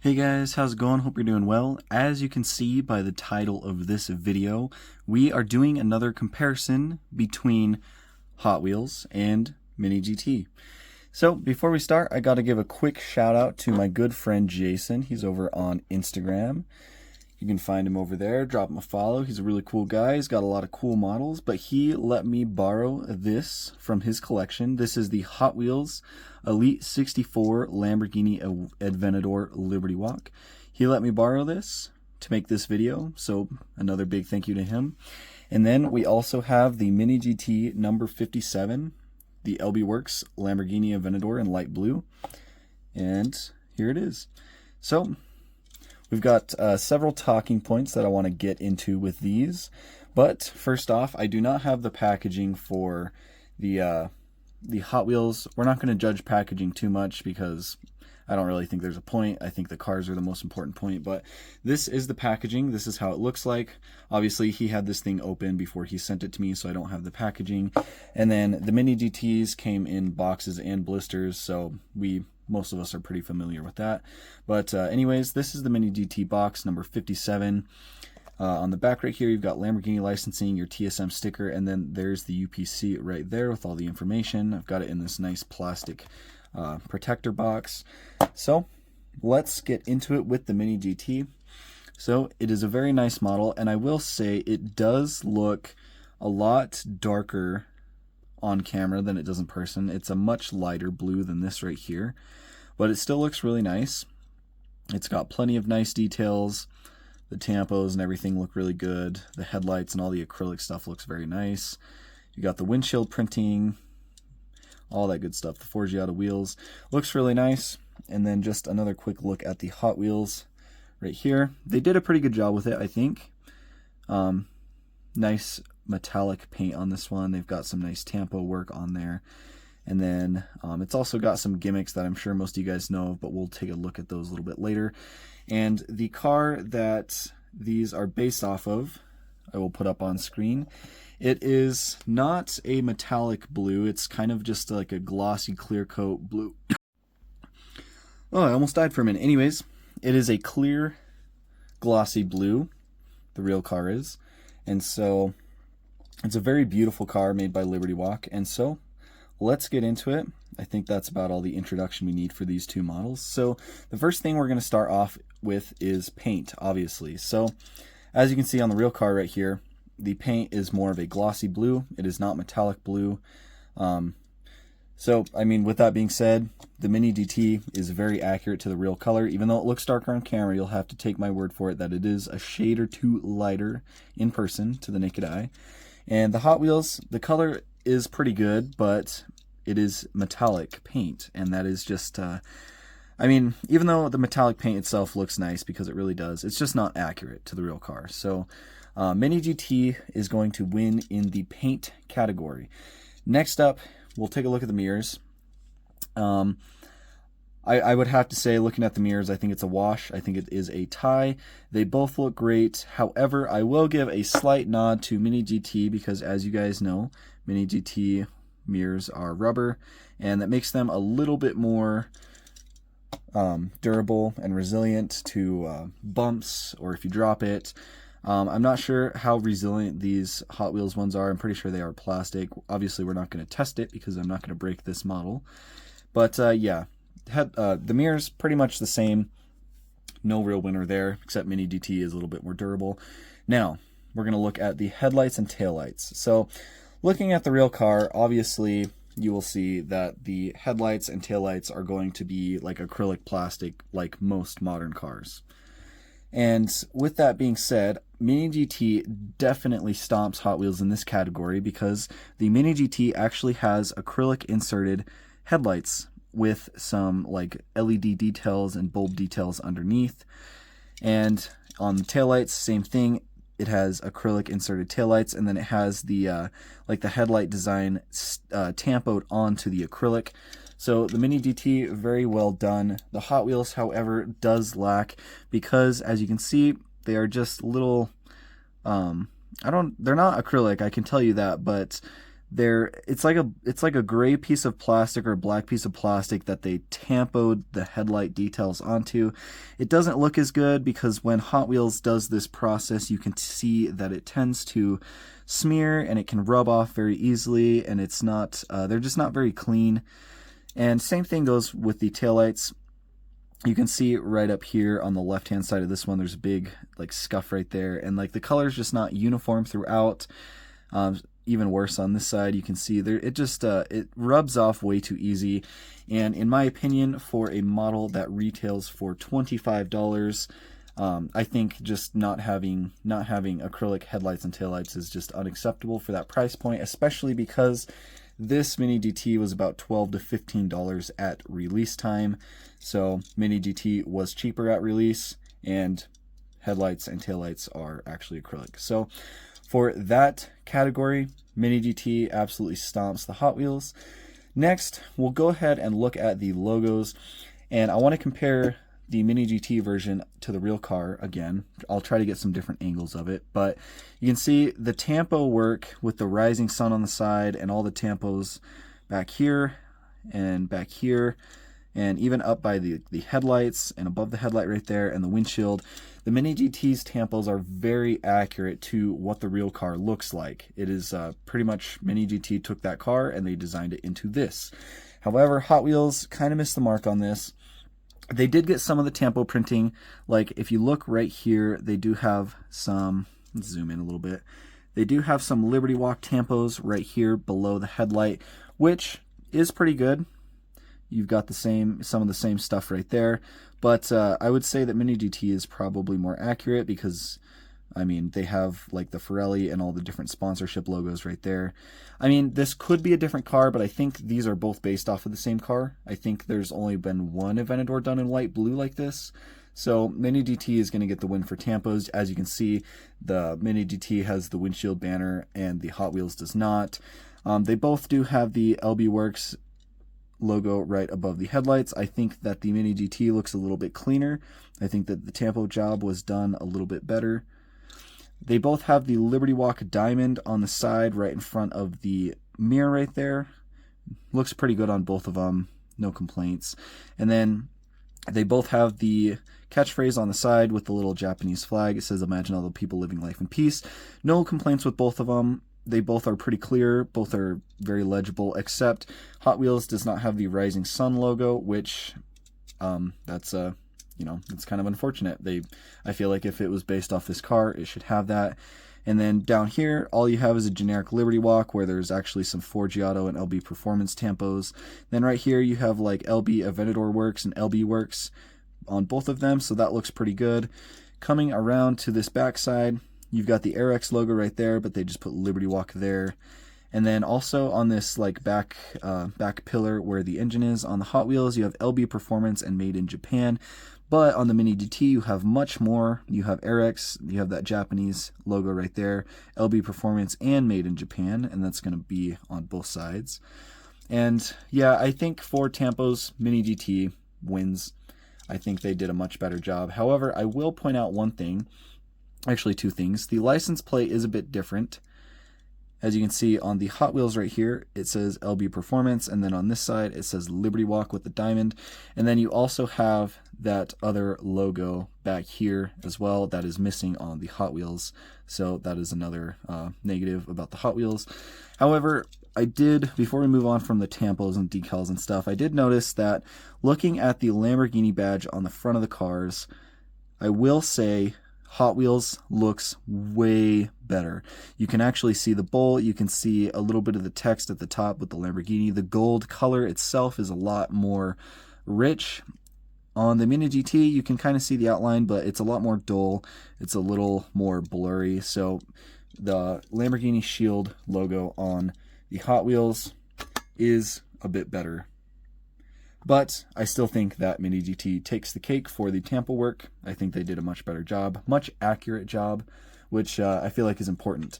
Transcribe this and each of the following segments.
Hey guys, how's it going? Hope you're doing well. As you can see by the title of this video, we are doing another comparison between Hot Wheels and Mini GT. So before we start, I got to give a quick shout out to my good friend Jason. He's over on Instagram. You can find him over there. Drop him a follow. He's a really cool guy. He's got a lot of cool models, but he let me borrow this from his collection. This is the Hot Wheels Elite 64 Lamborghini Aventador Liberty Walk. He let me borrow this to make this video, so another big thank you to him. And then we also have the Mini GT number 57, the LB Works Lamborghini Aventador in light blue. And here it is. So we've got several talking points that I want to get into with these, but first off, I do not have the packaging for the Hot Wheels. We're not going to judge packaging too much because I don't really think there's a point. I think the cars are the most important point, but this is the packaging. This is how it looks like. Obviously, he had this thing open before he sent it to me, so I don't have the packaging. And then the Mini GTs came in boxes and blisters, so most of us are pretty familiar with that. But anyways, this is the Mini GT box number 57. On the back right here, you've got Lamborghini licensing, your TSM sticker, and then there's the UPC right there with all the information. I've got it in this nice plastic protector box. So let's get into it with the Mini GT. So it is a very nice model, and I will say it does look a lot darker on camera than it does in person. It's a much lighter blue than this right here, but it still looks really nice. It's got plenty of nice details. The tampos and everything look really good. The headlights and all the acrylic stuff looks very nice. You got the windshield printing, all that good stuff. The Forgiato wheels looks really nice. And then just another quick look at the Hot Wheels right here. They did a pretty good job with it, I think. Nice metallic paint on this one. They've got some nice tampo work on there. And then it's also got some gimmicks that I'm sure most of you guys know of, but we'll take a look at those a little bit later. And the car that these are based off of, I will put up on screen. It is not a metallic blue. It's kind of just like a glossy clear coat blue. Oh, I almost died for a minute. Anyways, it is a clear glossy blue, the real car is. And so it's a very beautiful car made by Liberty Walk. And so let's get into it. I think that's about all the introduction we need for these two models. So the first thing we're going to start off with is paint, obviously. So as you can see on the real car right here, the paint is more of a glossy blue. It is not metallic blue. So, I mean, with that being said, the Mini GT is very accurate to the real color. Even though it looks darker on camera, you'll have to take my word for it that it is a shade or two lighter in person to the naked eye. And the Hot Wheels, the color is pretty good, but it is metallic paint, and that is just, I mean, even though the metallic paint itself looks nice, because it really does, it's just not accurate to the real car. So Mini GT is going to win in the paint category. Next up, we'll take a look at the mirrors. I would have to say, looking at the mirrors, I think it's a wash. I think it is a tie. They both look great. However, I will give a slight nod to Mini GT because, as you guys know, Mini GT mirrors are rubber, and that makes them a little bit more durable and resilient to bumps or if you drop it. I'm not sure how resilient these Hot Wheels ones are. I'm pretty sure they are plastic. Obviously, we're not going to test it because I'm not going to break this model. But yeah, the mirrors pretty much the same. No real winner there, except Mini GT is a little bit more durable. Now, we're going to look at the headlights and taillights. So, looking at the real car, obviously, you will see that the headlights and taillights are going to be like acrylic plastic, like most modern cars. And with that being said, Mini GT definitely stomps Hot Wheels in this category because the Mini GT actually has acrylic inserted headlights with some like LED details and bulb details underneath. And on the taillights, same thing. It has acrylic inserted taillights, and then it has the like the headlight design tampoed onto the acrylic. So the Mini GT, very well done. The Hot Wheels, however, does lack because, as you can see, they are just little. They're not acrylic, I can tell you that, but it's like a gray piece of plastic or a black piece of plastic that they tampoed the headlight details onto. It doesn't look as good because when Hot Wheels does this process, you can see that it tends to smear and it can rub off very easily, and it's not they're just not very clean. And same thing goes with the taillights. You can see right up here on the left hand side of this one, there's a big like scuff right there, and like the color is just not uniform throughout. Even worse on this side, you can see there it just it rubs off way too easy. And in my opinion, for a model that retails for $25, I think just not having acrylic headlights and taillights is just unacceptable for that price point, especially because this Mini GT was about $12 to $15 at release time. So Mini GT was cheaper at release, and headlights and taillights are actually acrylic. So for that category, Mini GT absolutely stomps the Hot Wheels. Next, we'll go ahead and look at the logos, and I want to compare the Mini GT version to the real car again. I'll try to get some different angles of it, but you can see the tampo work with the rising sun on the side and all the tampos back here and back here, and even up by the headlights and above the headlight right there and the windshield. The Mini GT's tampos are very accurate to what the real car looks like. It is pretty much Mini GT took that car and they designed it into this. However, Hot Wheels kind of missed the mark on this. They did get some of the tampo printing. Like if you look right here, they do have some, let's zoom in a little bit. They do have some Liberty Walk tampos right here below the headlight, which is pretty good. You've got some of the same stuff right there, but I would say that Mini GT is probably more accurate because, I mean, they have like the Pirelli and all the different sponsorship logos right there. I mean, this could be a different car, but I think these are both based off of the same car. I think there's only been one Aventador done in light blue like this. So Mini GT is going to get the win for tampos. As you can see, the Mini GT has the windshield banner and the Hot Wheels does not. They both do have the LBWK logo right above the headlights. I think that the Mini GT looks a little bit cleaner. I think that the tampo job was done a little bit better. They both have the Liberty Walk diamond on the side right in front of the mirror right there. Looks pretty good on both of them. No complaints. And then they both have the catchphrase on the side with the little Japanese flag. It says, "Imagine all the people living life in peace." No complaints with both of them. They both are pretty clear. Both are very legible, except Hot Wheels does not have the rising sun logo, which that's it's kind of unfortunate. I feel like if it was based off this car, it should have that. And then down here, all you have is a generic Liberty Walk where there's actually some Forgiato and LB Performance tampos. Then right here, you have like LB Aventador Works and LB Works on both of them, so that looks pretty good. Coming around to this back side, you've got the AirX logo right there, but they just put Liberty Walk there. And then also on this like back pillar where the engine is on the Hot Wheels, you have LB Performance and Made in Japan. But on the Mini GT, you have much more. You have AirX, you have that Japanese logo right there, LB Performance and Made in Japan, and that's going to be on both sides. And yeah, I think for tampos, Mini GT wins. I think they did a much better job. However, I will point out one thing. Actually, two things. The license plate is a bit different. As you can see on the Hot Wheels right here, it says LB Performance, and then on this side it says Liberty Walk with the diamond. And then you also have that other logo back here as well that is missing on the Hot Wheels. So that is another negative about the Hot Wheels. However, I did, before we move on from the tampos and decals and stuff, I did notice that looking at the Lamborghini badge on the front of the cars, I will say Hot Wheels looks way better. You can actually see the bowl. You can see a little bit of the text at the top with the Lamborghini. The gold color itself is a lot more rich. On the Mini GT, you can kind of see the outline, but it's a lot more dull. It's a little more blurry. So the Lamborghini Shield logo on the Hot Wheels is a bit better. But I still think that Mini GT takes the cake for the tampo work. I think they did a much better job, much accurate job, which I feel like is important.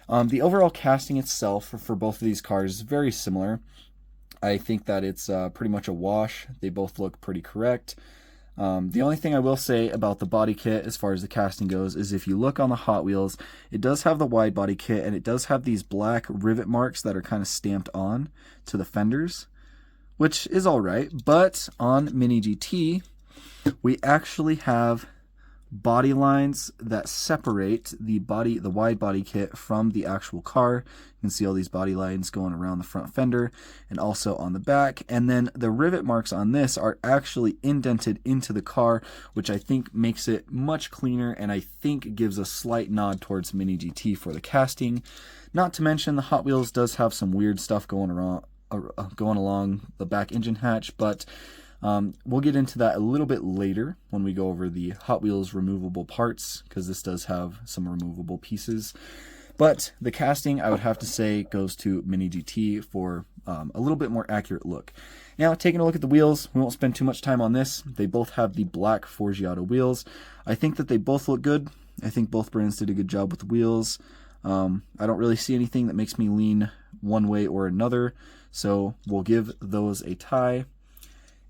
The overall casting itself for both of these cars is very similar. I think that it's pretty much a wash. They both look pretty correct. The only thing I will say about the body kit as far as the casting goes is if you look on the Hot Wheels, it does have the wide body kit, and it does have these black rivet marks that are kind of stamped on to the fenders, which is alright. But on Mini GT, we actually have body lines that separate the wide body kit from the actual car. You can see all these body lines going around the front fender and also on the back. And then the rivet marks on this are actually indented into the car, which I think makes it much cleaner, and I think gives a slight nod towards Mini GT for the casting. Not to mention the Hot Wheels does have some weird stuff going along the back engine hatch, but we'll get into that a little bit later when we go over the Hot Wheels removable parts, because this does have some removable pieces. But the casting, I would have to say, goes to Mini GT for a little bit more accurate look. Now, taking a look at the wheels, we won't spend too much time on this. They both have the black Forgiato wheels. I think that they both look good. I think both brands did a good job with the wheels. I don't really see anything that makes me lean one way or another, so we'll give those a tie.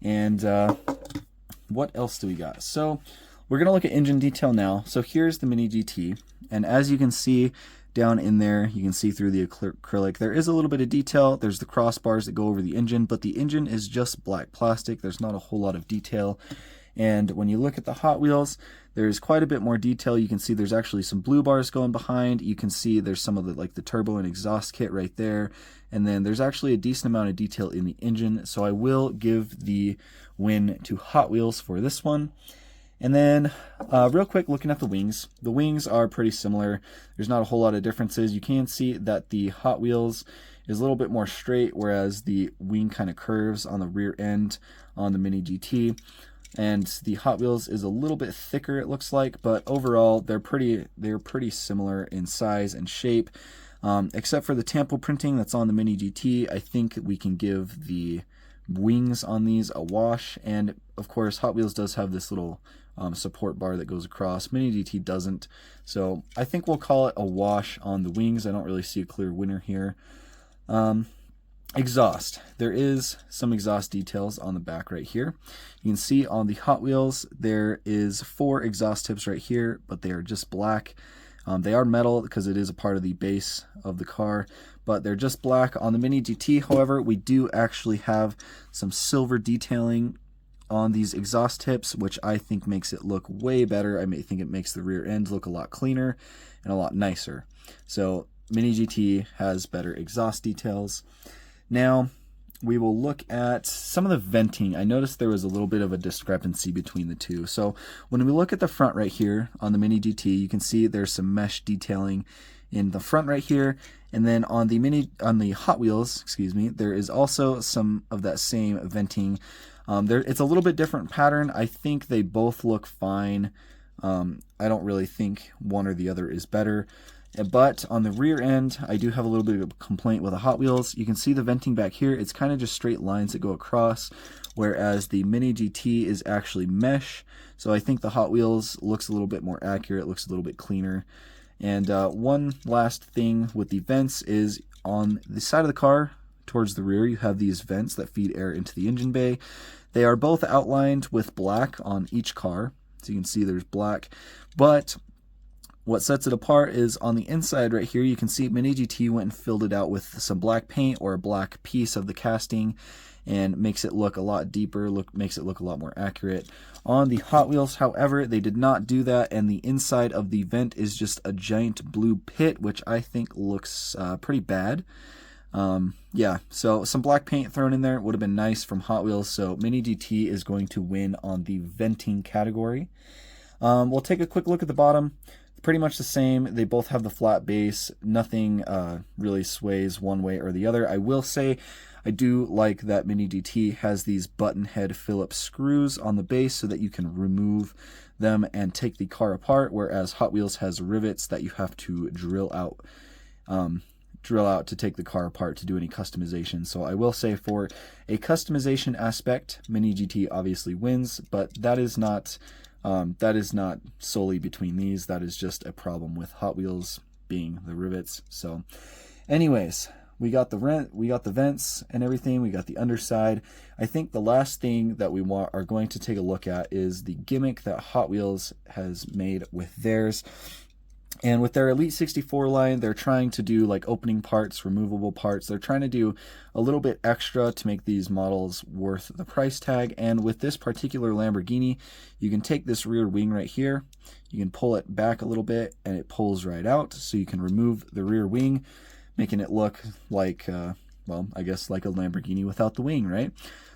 And what else do we got? So we're going to look at engine detail now. So here's the Mini GT, and as you can see down in there, you can see through the acrylic, there is a little bit of detail. There's the crossbars that go over the engine, but the engine is just black plastic. There's not a whole lot of detail. And when you look at the Hot Wheels, there's quite a bit more detail. You can see there's actually some blue bars going behind. You can see there's some of the turbo and exhaust kit right there. And then there's actually a decent amount of detail in the engine. So I will give the win to Hot Wheels for this one. And then real quick, looking at the wings. The wings are pretty similar. There's not a whole lot of differences. You can see that the Hot Wheels is a little bit more straight, whereas the wing kind of curves on the rear end on the Mini GT. And the Hot Wheels is a little bit thicker, it looks like, but overall they're pretty similar in size and shape, except for the tampo printing that's on the Mini GT. I think we can give the wings on these a wash, and of course Hot Wheels does have this little support bar that goes across. Mini GT doesn't, so I think we'll call it a wash on the wings. I don't really see a clear winner here. Exhaust. There is some exhaust details on the back right here. You can see on the Hot Wheels there is 4 exhaust tips right here, but they are just black. They are metal because it is a part of the base of the car, but they're just black. On the Mini GT, however, we do actually have some silver detailing on these exhaust tips, which I think makes it look way better. I think it makes the rear end look a lot cleaner and a lot nicer. So Mini GT has better exhaust details. Now, we will look at some of the venting. I noticed there was a little bit of a discrepancy between the two. So when we look at the front right here on the Mini GT, you can see there's some mesh detailing in the front right here. And then on the Hot Wheels, excuse me, there is also some of that same venting. It's a little bit different pattern. I think they both look fine. I don't really think one or the other is better. But on the rear end, I do have a little bit of a complaint with the Hot Wheels. You can see the venting back here. It's kind of just straight lines that go across, whereas the Mini GT is actually mesh. So I think the Hot Wheels looks a little bit more accurate, looks a little bit cleaner. And one last thing with the vents is on the side of the car, towards the rear, you have these vents that feed air into the engine bay. They are both outlined with black on each car. So you can see there's black, but what sets it apart is on the inside right here, you can see Mini GT went and filled it out with some black paint or a black piece of the casting, and makes it look a lot deeper, makes it look a lot more accurate. On the Hot Wheels, however, they did not do that, and the inside of the vent is just a giant blue pit, which I think looks pretty bad. Yeah, so some black paint thrown in there would have been nice from Hot Wheels, so Mini GT is going to win on the venting category. We'll take a quick look at the bottom. Pretty much the same. They both have the flat base. Nothing really sways one way or the other. I will say I do like that Mini GT has these button head Phillips screws on the base so that you can remove them and take the car apart, whereas Hot Wheels has rivets that you have to drill out to take the car apart to do any customization. So I will say for a customization aspect, Mini GT obviously wins, but that is not solely between these. That is just a problem with Hot Wheels being the rivets. So anyways, we got the vents and everything. We got the underside. I think the last thing that we are going to take a look at is the gimmick that Hot Wheels has made with theirs. And with their Elite 64 line, they're trying to do like opening parts, removable parts. They're trying to do a little bit extra to make these models worth the price tag. And with this particular Lamborghini, you can take this rear wing right here. You can pull it back a little bit and it pulls right out. So you can remove the rear wing, making it look like, well, I guess like a Lamborghini without the wing, right?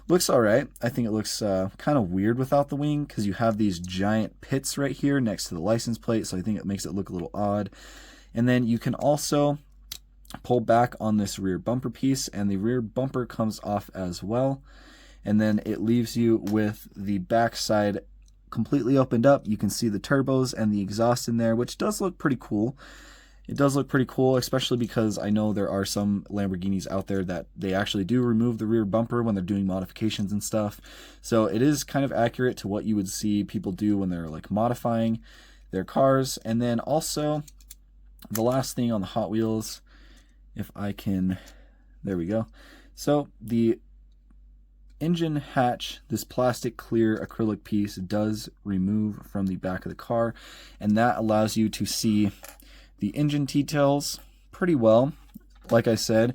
Looks all right. I think it looks kind of weird without the wing because you have these giant pits right here next to the license plate, so I think it makes it look a little odd. And then you can also pull back on this rear bumper piece, and the rear bumper comes off as well. And then it leaves you with the back side completely opened up. You can see the turbos and the exhaust in there, which does look pretty cool. It does look pretty cool, especially because I know there are some Lamborghinis out there that they actually do remove the rear bumper when they're doing modifications and stuff. So it is kind of accurate to what you would see people do when they're like modifying their cars. And then also the last thing on the Hot Wheels, if I can, there we go. So the engine hatch, this plastic clear acrylic piece, does remove from the back of the car, and that allows you to see the engine details pretty well. Like I said,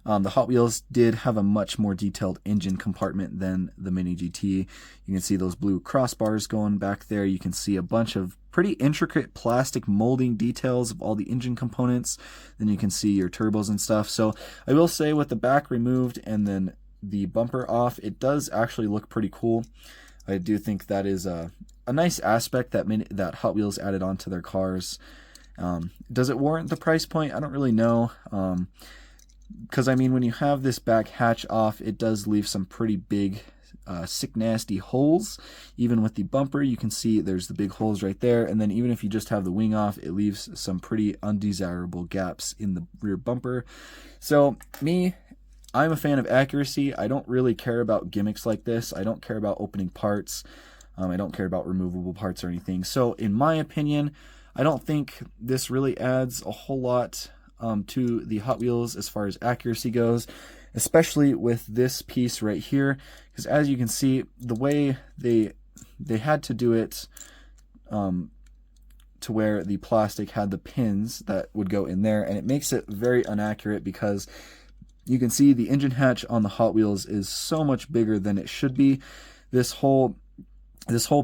the Hot Wheels did have a much more detailed engine compartment than the Mini GT. You can see those blue crossbars going back there. You can see a bunch of pretty intricate plastic molding details of all the engine components. Then you can see your turbos and stuff. So I will say, with the back removed and then the bumper off, it does actually look pretty cool. I do think that is a nice aspect that Hot Wheels added onto their cars. Does it warrant the price point? I don't really know. Because I mean, when you have this back hatch off, it does leave some pretty big, sick, nasty holes. Even with the bumper, you can see there's the big holes right there. And then even if you just have the wing off, it leaves some pretty undesirable gaps in the rear bumper. So I'm a fan of accuracy. I don't really care about gimmicks like this. I don't care about opening parts. I don't care about removable parts or anything. So in my opinion, I don't think this really adds a whole lot to the Hot Wheels as far as accuracy goes, especially with this piece right here, because as you can see, the way they had to do it to where the plastic had the pins that would go in there, and it makes it very inaccurate because you can see the engine hatch on the Hot Wheels is so much bigger than it should be. This whole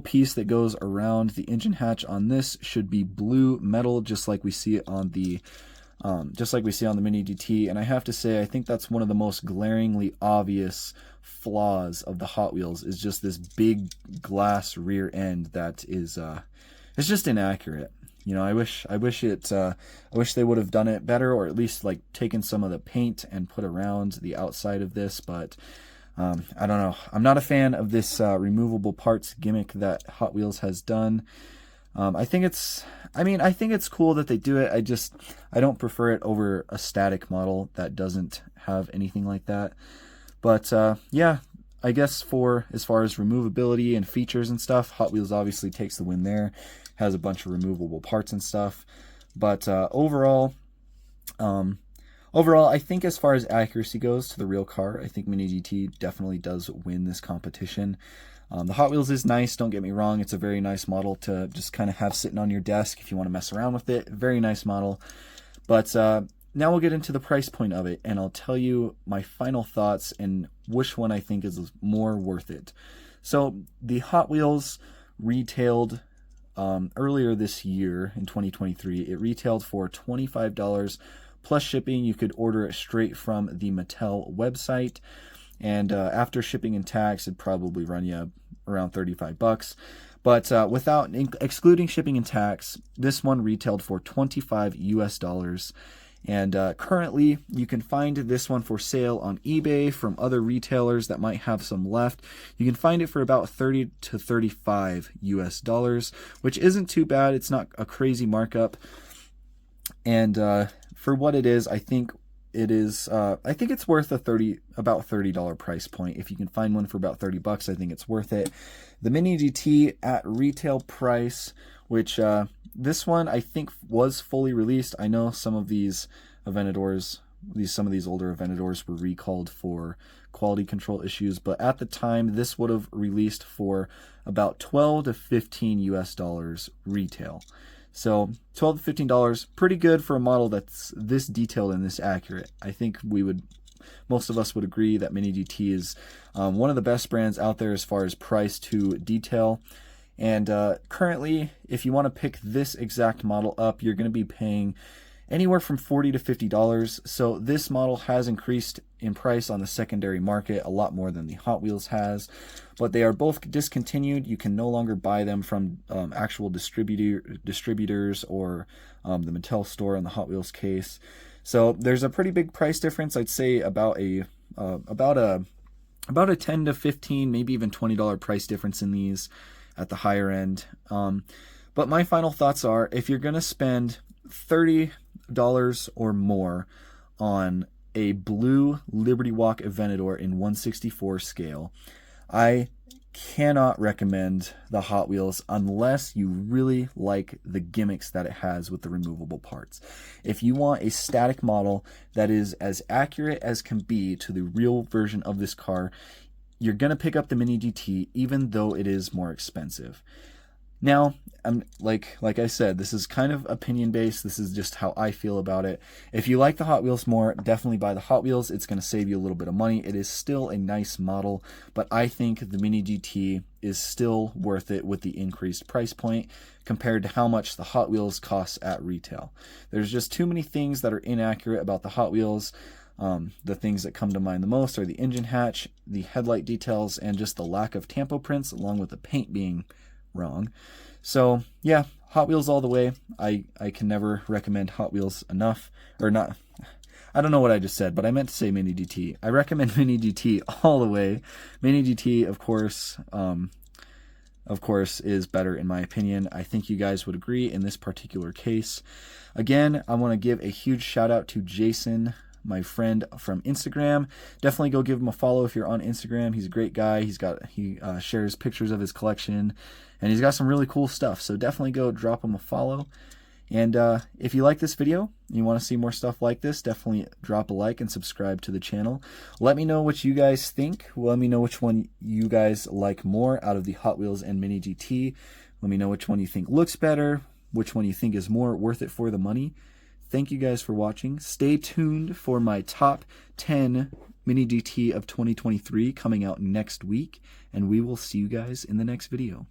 piece that goes around the engine hatch on this should be blue metal, just like we see it on the Mini GT. And I have to say, I think that's one of the most glaringly obvious flaws of the Hot Wheels, is just this big glass rear end that is it's just inaccurate. You know, I wish they would have done it better, or at least like taken some of the paint and put around the outside of this, but I don't know. I'm not a fan of this removable parts gimmick that Hot Wheels has done. I think it's cool that they do it. I don't prefer it over a static model that doesn't have anything like that. But yeah, I guess as far as removability and features and stuff, Hot Wheels obviously takes the win there. Has a bunch of removable parts and stuff. But overall, I think as far as accuracy goes to the real car, I think Mini GT definitely does win this competition. The Hot Wheels is nice, don't get me wrong. It's a very nice model to just kind of have sitting on your desk if you want to mess around with it. Very nice model. But now we'll get into the price point of it, and I'll tell you my final thoughts and which one I think is more worth it. So the Hot Wheels retailed earlier this year in 2023. It retailed for $25 plus shipping. You could order it straight from the Mattel website, and after shipping and tax, it'd probably run you around $35. But excluding shipping and tax, this one retailed for $25 US. And currently, you can find this one for sale on eBay from other retailers that might have some left. You can find it for about $30 to $35 US, which isn't too bad. It's not a crazy markup. And for what it is, I think it is. I think it's worth about $30 price point. If you can find one for about $30, I think it's worth it. The Mini GT at retail price, which this one I think was fully released. I know some of these Aventadors some of these older Aventadors were recalled for quality control issues, but at the time this would have released for about $12 to $15 retail. So $12 to $15, pretty good for a model that's this detailed and this accurate. I think most of us would agree that Mini GT is one of the best brands out there as far as price to detail. And currently, if you want to pick this exact model up, you're going to be paying anywhere from $40 to $50. So this model has increased in price on the secondary market a lot more than the Hot Wheels has, but they are both discontinued. You can no longer buy them from actual distributors or the Mattel store in the Hot Wheels case. So there's a pretty big price difference. I'd say about a 10 to 15, maybe even $20 price difference in these at the higher end. But my final thoughts are, if you're going to spend $30 or more on a blue Liberty Walk Aventador in 1/64 scale, I cannot recommend the Hot Wheels unless you really like the gimmicks that it has with the removable parts. If you want a static model that is as accurate as can be to the real version of this car, you're going to pick up the Mini GT, even though it is more expensive. Now, like I said, this is kind of opinion based. This is just how I feel about it. If you like the Hot Wheels more, definitely buy the Hot Wheels. It's going to save you a little bit of money. It is still a nice model, but I think the Mini GT is still worth it with the increased price point compared to how much the Hot Wheels costs at retail. There's just too many things that are inaccurate about the Hot Wheels. The things that come to mind the most are the engine hatch, the headlight details, and just the lack of tampo prints, along with the paint being wrong. So yeah, Hot Wheels all the way. I can never recommend Hot Wheels enough, or not. I don't know what I just said, but I meant to say Mini GT. I recommend Mini GT all the way. Mini GT, of course, is better in my opinion. I think you guys would agree in this particular case. Again, I want to give a huge shout out to Jason, my friend from Instagram. Definitely go give him a follow if you're on Instagram. He's a great guy. He shares pictures of his collection, and he's got some really cool stuff. So definitely go drop him a follow. And if you like this video and you want to see more stuff like this, definitely drop a like and subscribe to the channel. Let me know what you guys think. Let me know which one you guys like more out of the Hot Wheels and Mini GT. Let me know which one you think looks better, which one you think is more worth it for the money. Thank you guys for watching. Stay tuned for my top 10 Mini GT of 2023 coming out next week, and we will see you guys in the next video.